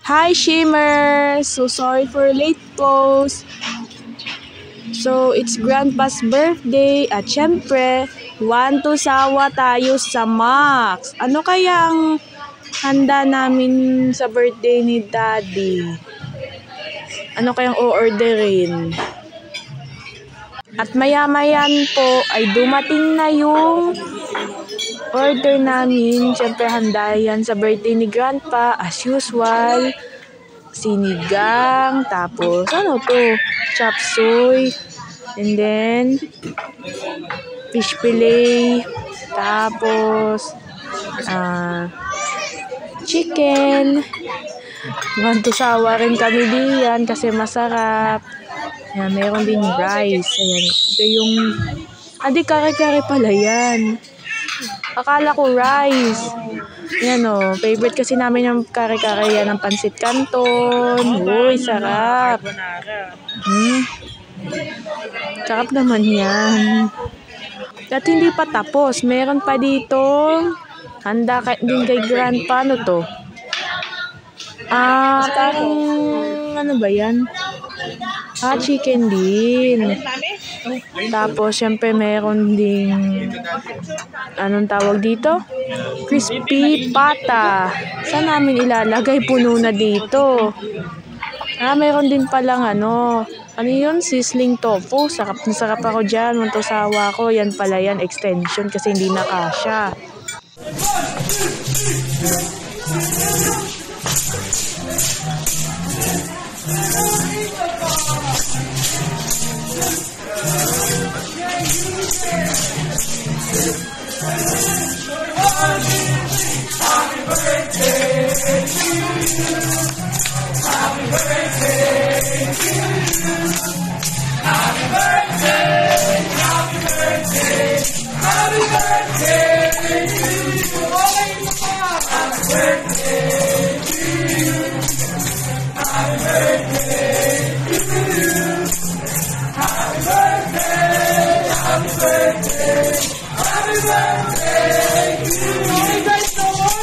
Hi Shimmer! So sorry for late post. So it's Grandpa's birthday at syempre, want to sawa tayo sa Max. Ano kayang handa namin sa birthday ni Daddy? Ano kayang o-orderin? At maya-mayan po ay dumating na yung order namin. Siyempre handa yan sa birthday ni Grandpa as usual. Sinigang, tapos ano to? Chop suey. And then fish fillet. Tapos chicken. Mantusawa rin kami diyan kasi masarap. Yan, meron din rice. Ayan, ito yung kare-kare pala yan. Akala ko rice. Yan o, favorite kasi namin yung kare-kare yan ng pansit canton. Uy, sarap. Sarap naman yan. At hindi pa tapos. Meron pa dito. Handa din kay Grandpa. Ano to? Parang ano ba yan? Chicken din. Tapos, syempre, meron ding anong tawag dito? Crispy pata. Saan namin ilalagay? Puno na dito. Meron din palang ano yun? Sizzling tofu. Sarap na sarap ako dyan. Mantusawa ko. Yan pala yan. Extension kasi hindi na kasya. Happy birthday to you. Happy birthday to you. Happy birthday, happy birthday, happy birthday to you. Happy birthday to you. Happy birthday to you. Happy birthday, happy birthday, happy birthday to you.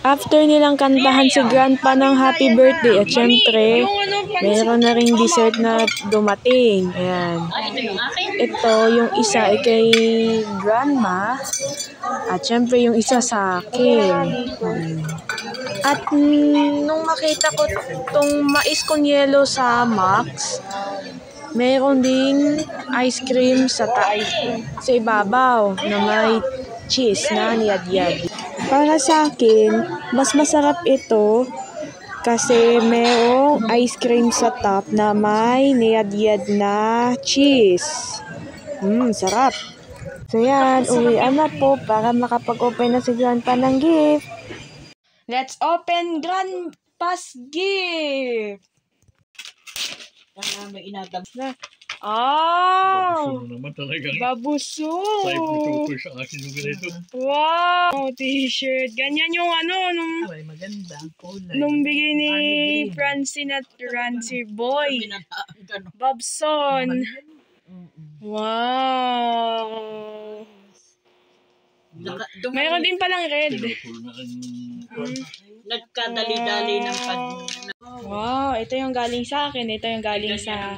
After nilang kantahan si Grandpa ng happy birthday at syempre, meron na ring dessert na dumating. Ayan. Ito, yung isa ay kay Grandma at syempre yung isa sa akin. At nung makita ko tong mais con yelo sa Max, meron ding ice cream sa ibabaw na may cheese na niyad-yad. Para sa akin, mas masarap ito kasi mayroong ice cream sa top na may niyad-yad na cheese. Sarap. So yan, uwian na po para makapag-open na si Grandpa ng gift. Let's open Grandpa's gift! May inatab na. Babuso naman talaga. Babuso. Type sa akin yung ganito. Wow! T-shirt. Ganyan yung nung maganda kulay. Nung bigay ni Francine at Rancy Boy. Bobson. Wow! Mayroon din palang red. Nagkadali-dali ng Wow, ito yung galing sa akin. Ito yung galing sa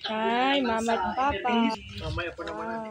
kay Mama at Papa. Mamaya pa naman